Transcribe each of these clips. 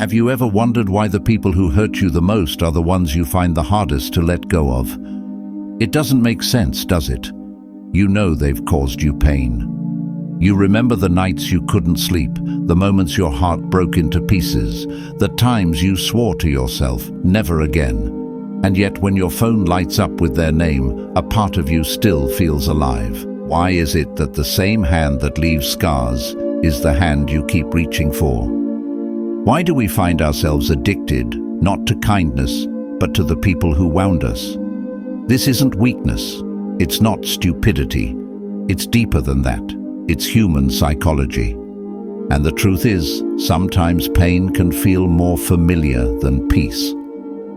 Have you ever wondered why the people who hurt you the most are the ones you find the hardest to let go of? It doesn't make sense, does it? You know they've caused you pain. You remember the nights you couldn't sleep, the moments your heart broke into pieces, the times you swore to yourself, never again. And yet when your phone lights up with their name, a part of you still feels alive. Why is it that the same hand that leaves scars is the hand you keep reaching for? Why do we find ourselves addicted, not to kindness, but to the people who wound us? This isn't weakness. It's not stupidity. It's deeper than that. It's human psychology. And the truth is, sometimes pain can feel more familiar than peace.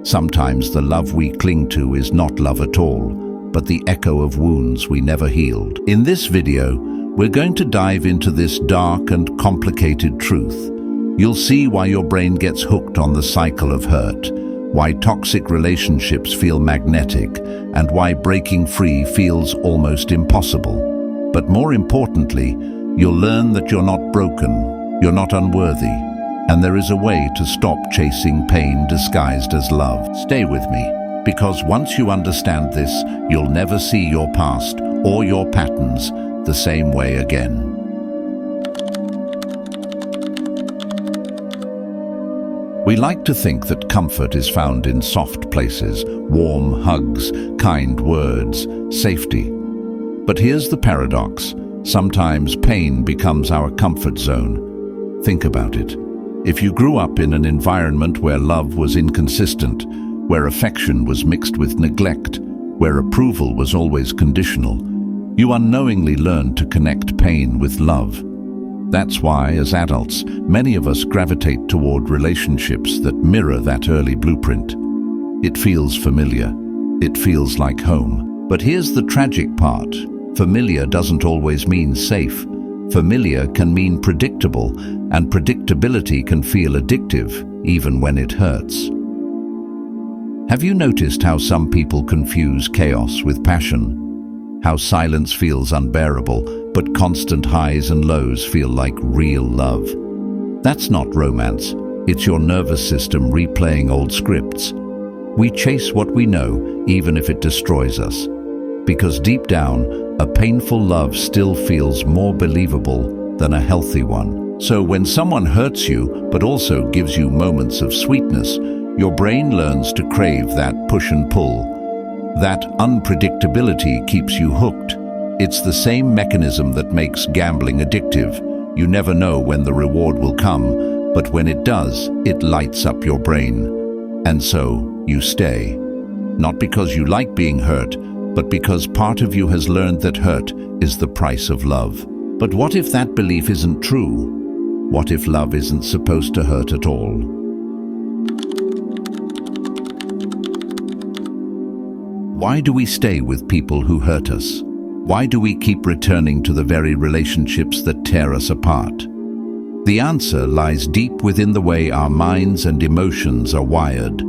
Sometimes the love we cling to is not love at all, but the echo of wounds we never healed. In this video, we're going to dive into this dark and complicated truth. You'll see why your brain gets hooked on the cycle of hurt, why toxic relationships feel magnetic, and why breaking free feels almost impossible. But more importantly, you'll learn that you're not broken, you're not unworthy, and there is a way to stop chasing pain disguised as love. Stay with me, because once you understand this, you'll never see your past or your patterns the same way again. We like to think that comfort is found in soft places, warm hugs, kind words, safety. But here's the paradox. Sometimes pain becomes our comfort zone. Think about it. If you grew up in an environment where love was inconsistent, where affection was mixed with neglect, where approval was always conditional, you unknowingly learned to connect pain with love. That's why, as adults, many of us gravitate toward relationships that mirror that early blueprint. It feels familiar. It feels like home. But here's the tragic part. Familiar doesn't always mean safe. Familiar can mean predictable, and predictability can feel addictive, even when it hurts. Have you noticed how some people confuse chaos with passion? How silence feels unbearable, but constant highs and lows feel like real love? That's not romance. It's your nervous system replaying old scripts. We chase what we know, even if it destroys us. Because deep down, a painful love still feels more believable than a healthy one. So when someone hurts you, but also gives you moments of sweetness, your brain learns to crave that push and pull. That unpredictability keeps you hooked. It's the same mechanism that makes gambling addictive. You never know when the reward will come, but when it does, it lights up your brain. And so, you stay. Not because you like being hurt, but because part of you has learned that hurt is the price of love. But what if that belief isn't true? What if love isn't supposed to hurt at all? Why do we stay with people who hurt us? Why do we keep returning to the very relationships that tear us apart? The answer lies deep within the way our minds and emotions are wired.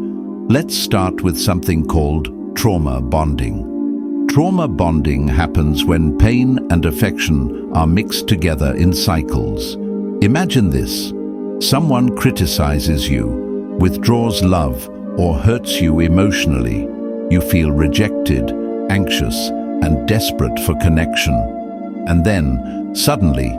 Let's start with something called trauma bonding. Trauma bonding happens when pain and affection are mixed together in cycles. Imagine this. Someone criticizes you, withdraws love, or hurts you emotionally. You feel rejected, anxious, and desperate for connection. And then, suddenly,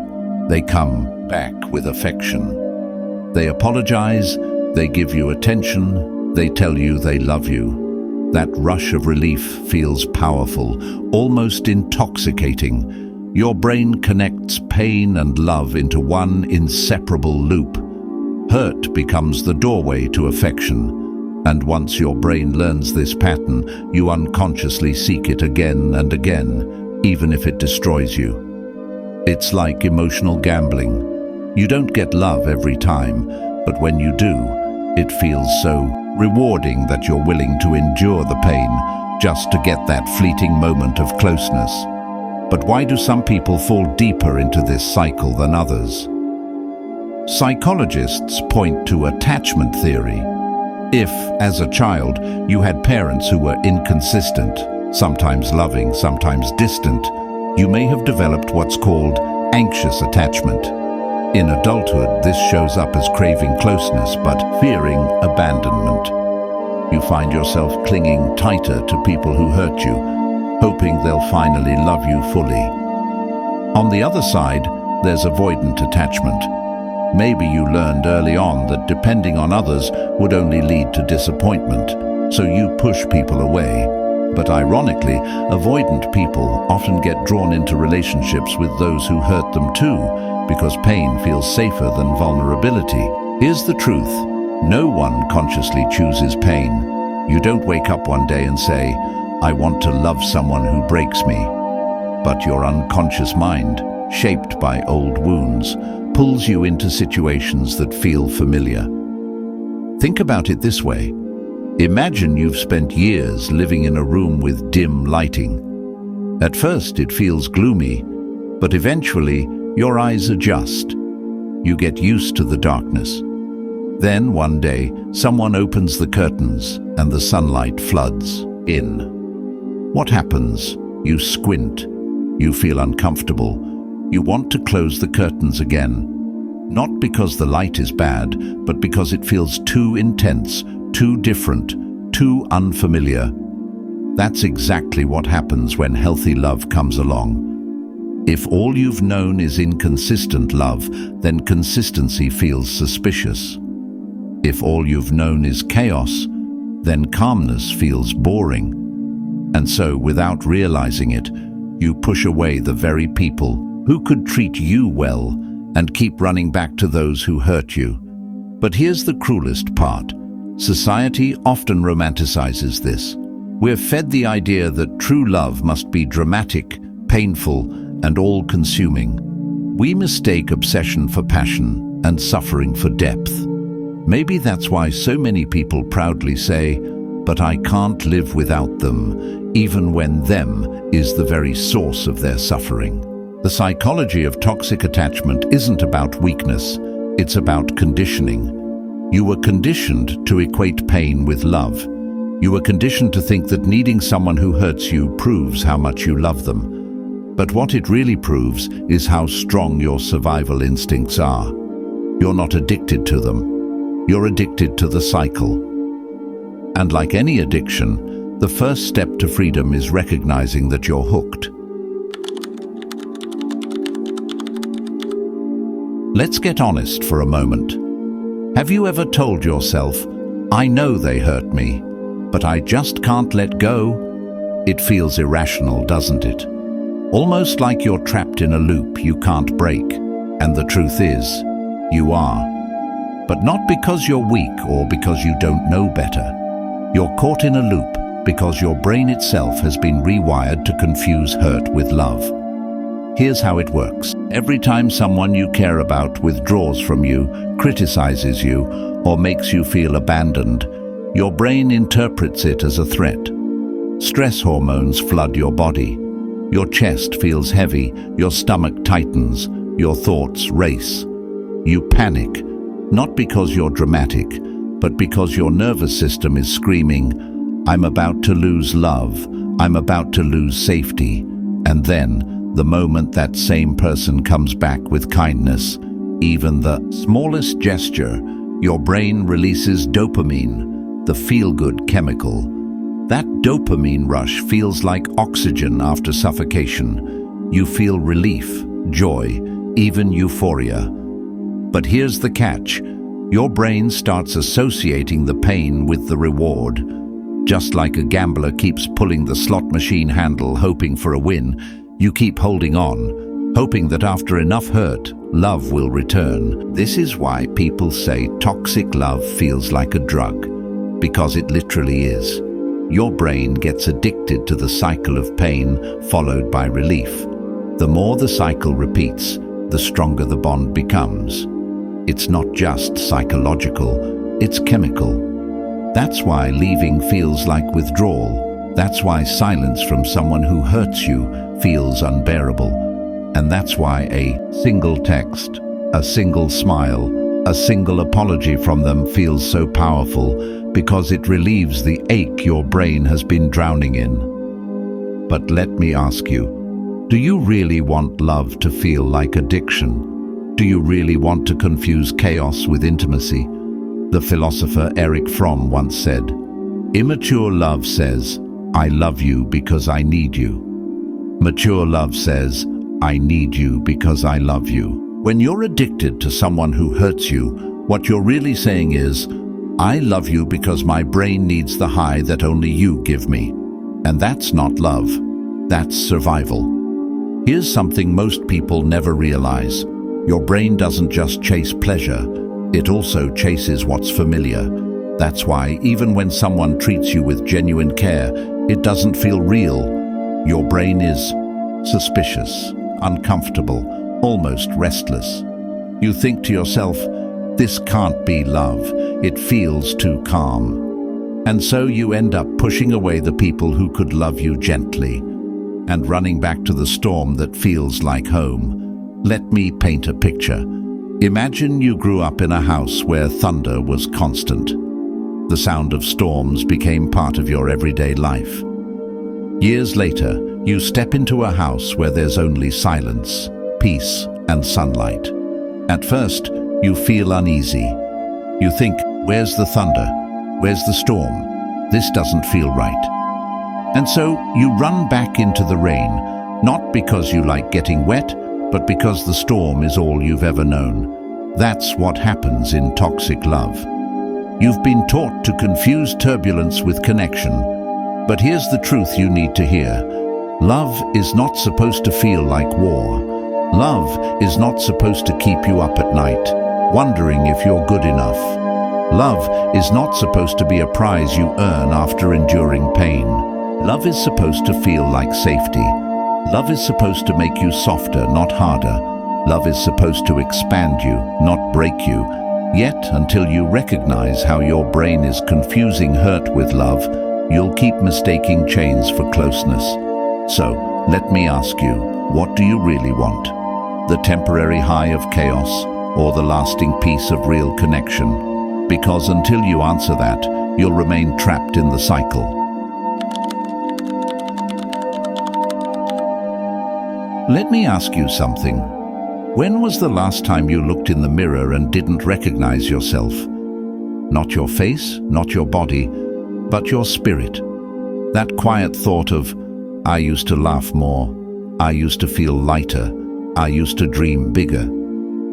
they come back with affection. They apologize, they give you attention, they tell you they love you. That rush of relief feels powerful, almost intoxicating. Your brain connects pain and love into one inseparable loop. Hurt becomes the doorway to affection. And once your brain learns this pattern, you unconsciously seek it again and again, even if it destroys you. It's like emotional gambling. You don't get love every time, but when you do, it feels so rewarding that you're willing to endure the pain just to get that fleeting moment of closeness. But why do some people fall deeper into this cycle than others? Psychologists point to attachment theory. If, as a child, you had parents who were inconsistent, sometimes loving, sometimes distant, you may have developed what's called anxious attachment. In adulthood, this shows up as craving closeness but fearing abandonment. You find yourself clinging tighter to people who hurt you, hoping they'll finally love you fully. On the other side, there's avoidant attachment. Maybe you learned early on that depending on others would only lead to disappointment, so you push people away. But ironically, avoidant people often get drawn into relationships with those who hurt them too, because pain feels safer than vulnerability. Here's the truth. No one consciously chooses pain. You don't wake up one day and say, "I want to love someone who breaks me." But your unconscious mind, shaped by old wounds, pulls you into situations that feel familiar. Think about it this way. Imagine you've spent years living in a room with dim lighting. At first it feels gloomy, but eventually your eyes adjust. You get used to the darkness. Then one day, someone opens the curtains and the sunlight floods in. What happens? You squint. You feel uncomfortable. You want to close the curtains again. Not because the light is bad, but because it feels too intense, too different, too unfamiliar. That's exactly what happens when healthy love comes along. If all you've known is inconsistent love, then consistency feels suspicious. If all you've known is chaos, then calmness feels boring. And so, without realizing it, you push away the very people who could treat you well and keep running back to those who hurt you. But here's the cruelest part. Society often romanticizes this. We're fed the idea that true love must be dramatic, painful, and all-consuming. We mistake obsession for passion and suffering for depth. Maybe that's why so many people proudly say, "But I can't live without them," even when them is the very source of their suffering. The psychology of toxic attachment isn't about weakness, it's about conditioning. You were conditioned to equate pain with love. You were conditioned to think that needing someone who hurts you proves how much you love them. But what it really proves is how strong your survival instincts are. You're not addicted to them. You're addicted to the cycle. And like any addiction, the first step to freedom is recognizing that you're hooked. Let's get honest for a moment. Have you ever told yourself, "I know they hurt me, but I just can't let go"? It feels irrational, doesn't it? Almost like you're trapped in a loop you can't break. And the truth is, you are. But not because you're weak or because you don't know better. You're caught in a loop because your brain itself has been rewired to confuse hurt with love. Here's how it works. Every time someone you care about withdraws from you, criticizes you, or makes you feel abandoned, your brain interprets it as a threat. Stress hormones flood your body. Your chest feels heavy, your stomach tightens, your thoughts race. You panic, not because you're dramatic, but because your nervous system is screaming, "I'm about to lose love, I'm about to lose safety." And then, the moment that same person comes back with kindness, even the smallest gesture, your brain releases dopamine, the feel-good chemical. That dopamine rush feels like oxygen after suffocation. You feel relief, joy, even euphoria. But here's the catch. Your brain starts associating the pain with the reward. Just like a gambler keeps pulling the slot machine handle hoping for a win, you keep holding on, hoping that after enough hurt, love will return. This is why people say toxic love feels like a drug, because it literally is. Your brain gets addicted to the cycle of pain followed by relief. The more the cycle repeats, the stronger the bond becomes. It's not just psychological, it's chemical. That's why leaving feels like withdrawal. That's why silence from someone who hurts you feels unbearable. And that's why a single text, a single smile, a single apology from them feels so powerful, because it relieves the ache your brain has been drowning in. But let me ask you, do you really want love to feel like addiction? Do you really want to confuse chaos with intimacy? The philosopher Erich Fromm once said, "Immature love says, 'I love you because I need you.' Mature love says, 'I need you because I love you.'" When you're addicted to someone who hurts you, what you're really saying is, "I love you because my brain needs the high that only you give me." And that's not love. That's survival. Here's something most people never realize. Your brain doesn't just chase pleasure, it also chases what's familiar. That's why, even when someone treats you with genuine care, it doesn't feel real. Your brain is suspicious, uncomfortable, almost restless. You think to yourself, "This can't be love, it feels too calm." And so you end up pushing away the people who could love you gently, and running back to the storm that feels like home. Let me paint a picture. Imagine you grew up in a house where thunder was constant. The sound of storms became part of your everyday life. Years later, you step into a house where there's only silence, peace, and sunlight. At first, you feel uneasy. You think, "Where's the thunder? Where's the storm? This doesn't feel right." And so you run back into the rain, not because you like getting wet, but because the storm is all you've ever known. That's what happens in toxic love. You've been taught to confuse turbulence with connection, but here's the truth you need to hear. Love is not supposed to feel like war. Love is not supposed to keep you up at night, wondering if you're good enough. Love is not supposed to be a prize you earn after enduring pain. Love is supposed to feel like safety. Love is supposed to make you softer, not harder. Love is supposed to expand you, not break you. Yet, until you recognize how your brain is confusing hurt with love, you'll keep mistaking chains for closeness. So, let me ask you, what do you really want? The temporary high of chaos, or the lasting peace of real connection? Because until you answer that, you'll remain trapped in the cycle. Let me ask you something. When was the last time you looked in the mirror and didn't recognize yourself? Not your face, not your body, but your spirit. That quiet thought of, "I used to laugh more, I used to feel lighter, I used to dream bigger."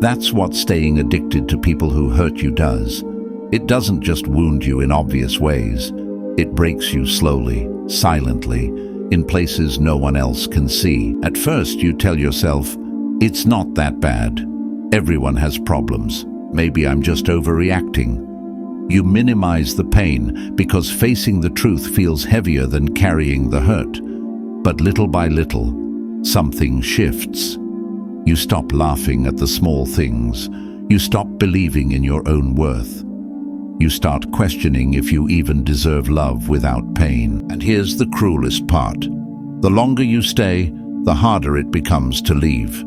That's what staying addicted to people who hurt you does. It doesn't just wound you in obvious ways. It breaks you slowly, silently, in places no one else can see. At first you tell yourself, "It's not that bad. Everyone has problems. Maybe I'm just overreacting." You minimize the pain because facing the truth feels heavier than carrying the hurt. But little by little, something shifts. You stop laughing at the small things. You stop believing in your own worth. You start questioning if you even deserve love without pain. And here's the cruelest part. The longer you stay, the harder it becomes to leave.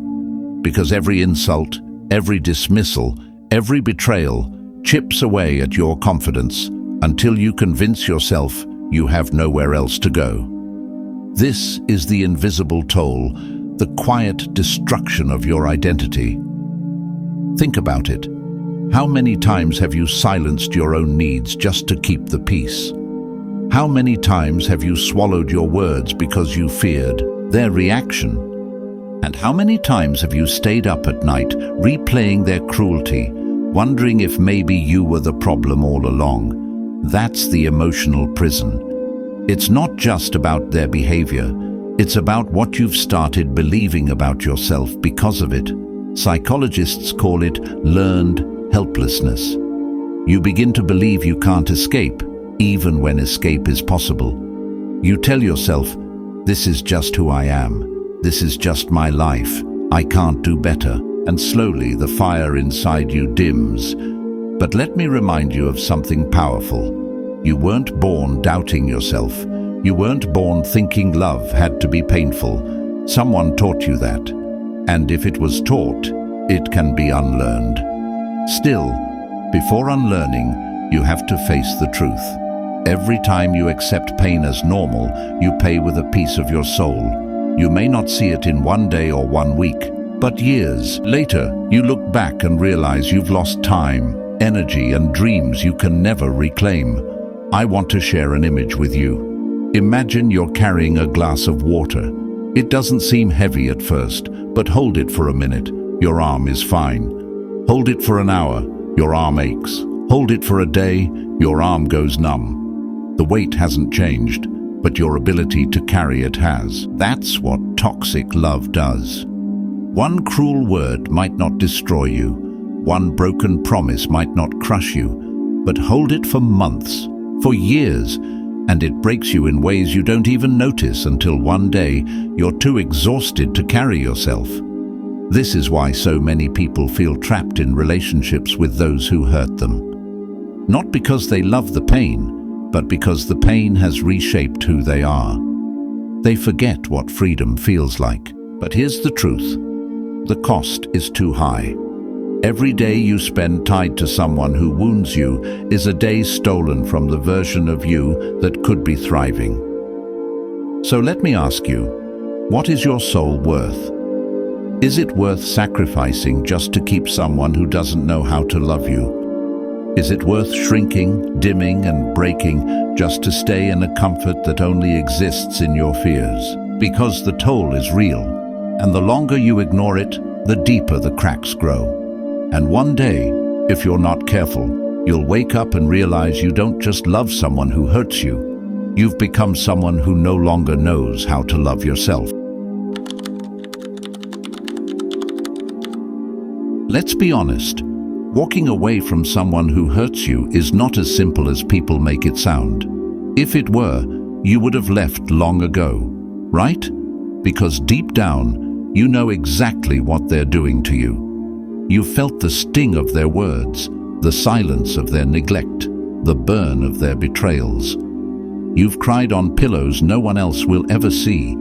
Because every insult, every dismissal, every betrayal chips away at your confidence until you convince yourself you have nowhere else to go. This is the invisible toll, the quiet destruction of your identity. Think about it. How many times have you silenced your own needs just to keep the peace? How many times have you swallowed your words because you feared their reaction? And how many times have you stayed up at night replaying their cruelty, wondering if maybe you were the problem all along? That's the emotional prison. It's not just about their behavior. It's about what you've started believing about yourself because of it. Psychologists call it learned helplessness. You begin to believe you can't escape, even when escape is possible. You tell yourself, "This is just who I am. This is just my life. I can't do better." And slowly the fire inside you dims. But let me remind you of something powerful. You weren't born doubting yourself. You weren't born thinking love had to be painful. Someone taught you that. And if it was taught, it can be unlearned. Still, before unlearning, you have to face the truth. Every time you accept pain as normal, you pay with a piece of your soul. You may not see it in one day or one week, But years later, you look back and realize you've lost time, energy, and dreams you can never reclaim. I want to share an image with you. Imagine you're carrying a glass of water. It doesn't seem heavy at first, but hold it for a minute. Your arm is fine. Hold it for an hour. Your arm aches. Hold it for a day. Your arm goes numb. The weight hasn't changed, but your ability to carry it has. That's what toxic love does. One cruel word might not destroy you. One broken promise might not crush you. But hold it for months, for years, and it breaks you in ways you don't even notice until one day you're too exhausted to carry yourself. This is why so many people feel trapped in relationships with those who hurt them. Not because they love the pain, but because the pain has reshaped who they are. They forget what freedom feels like. But here's the truth. The cost is too high. Every day you spend tied to someone who wounds you is a day stolen from the version of you that could be thriving. So let me ask you, what is your soul worth? Is it worth sacrificing just to keep someone who doesn't know how to love you? Is it worth shrinking, dimming, and breaking just to stay in a comfort that only exists in your fears? Because the toll is real, and the longer you ignore it, the deeper the cracks grow. And one day, if you're not careful, you'll wake up and realize you don't just love someone who hurts you. You've become someone who no longer knows how to love yourself. Let's be honest. Walking away from someone who hurts you is not as simple as people make it sound. If it were, you would have left long ago, right? Because deep down, you know exactly what they're doing to you. You felt the sting of their words, the silence of their neglect, the burn of their betrayals. You've cried on pillows no one else will ever see.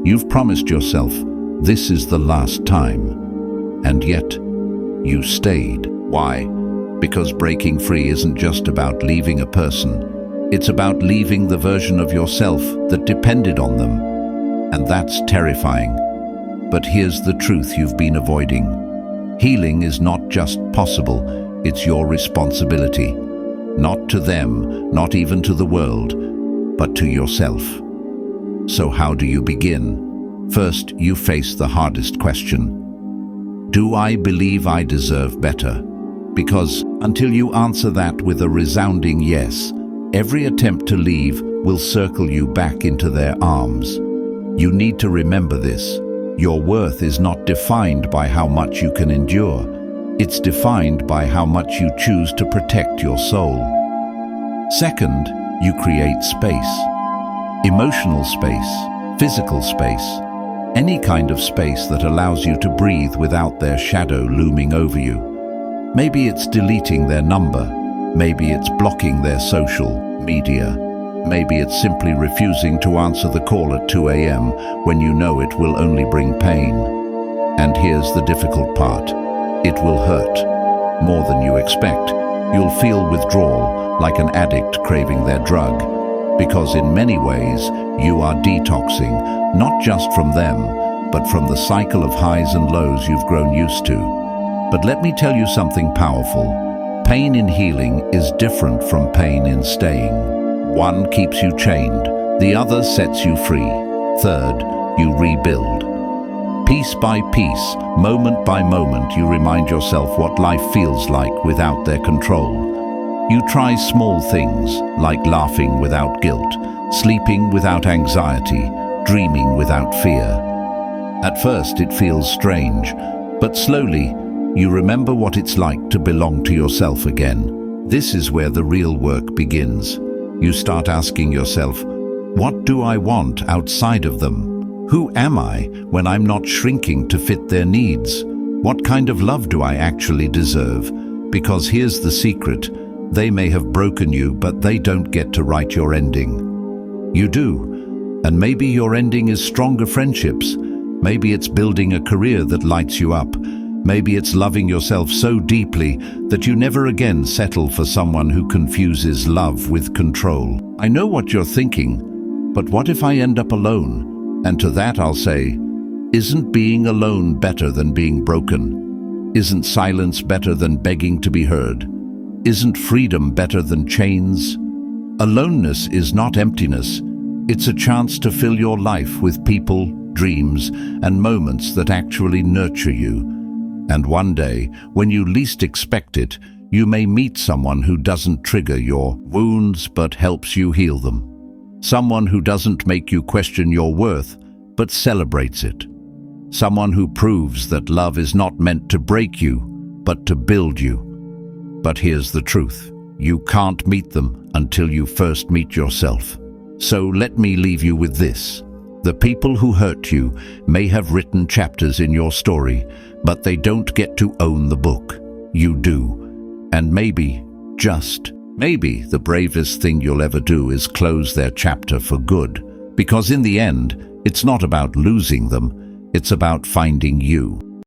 You've promised yourself, this is the last time. And yet, you stayed. Why? Because breaking free isn't just about leaving a person. It's about leaving the version of yourself that depended on them. And that's terrifying. But here's the truth you've been avoiding. Healing is not just possible, it's your responsibility. Not to them, not even to the world, but to yourself. So how do you begin? First, you face the hardest question. Do I believe I deserve better? Because until you answer that with a resounding yes, every attempt to leave will circle you back into their arms. You need to remember this. Your worth is not defined by how much you can endure. It's defined by how much you choose to protect your soul. Second, you create space. Emotional space, physical space, any kind of space that allows you to breathe without their shadow looming over you. Maybe it's deleting their number. Maybe it's blocking their social media. Maybe it's simply refusing to answer the call at 2 a.m. when you know it will only bring pain. And here's the difficult part. It will hurt. More than you expect. You'll feel withdrawal, like an addict craving their drug. Because in many ways, you are detoxing, not just from them, but from the cycle of highs and lows you've grown used to. But let me tell you something powerful. Pain in healing is different from pain in staying. One keeps you chained, the other sets you free. Third, you rebuild. Piece by piece, moment by moment, you remind yourself what life feels like without their control. You try small things, like laughing without guilt, sleeping without anxiety, dreaming without fear. At first it feels strange, but slowly you remember what it's like to belong to yourself again. This is where the real work begins. You start asking yourself, what do I want outside of them? Who am I when I'm not shrinking to fit their needs? What kind of love do I actually deserve? Because here's the secret, they may have broken you, but they don't get to write your ending. You do. And maybe your ending is stronger friendships. Maybe it's building a career that lights you up. Maybe it's loving yourself so deeply that you never again settle for someone who confuses love with control. I know what you're thinking, but what if I end up alone? And to that I'll say, Isn't being alone better than being broken? Isn't silence better than begging to be heard? Isn't freedom better than chains? Aloneness is not emptiness. It's a chance to fill your life with people, dreams, and moments that actually nurture you. And one day, when you least expect it, you may meet someone who doesn't trigger your wounds but helps you heal them. Someone who doesn't make you question your worth, but celebrates it. Someone who proves that love is not meant to break you, but to build you. But here's the truth. You can't meet them until you first meet yourself. So let me leave you with this. The people who hurt you may have written chapters in your story, but they don't get to own the book. You do. And maybe, just maybe, the bravest thing you'll ever do is close their chapter for good. Because in the end, it's not about losing them, it's about finding you.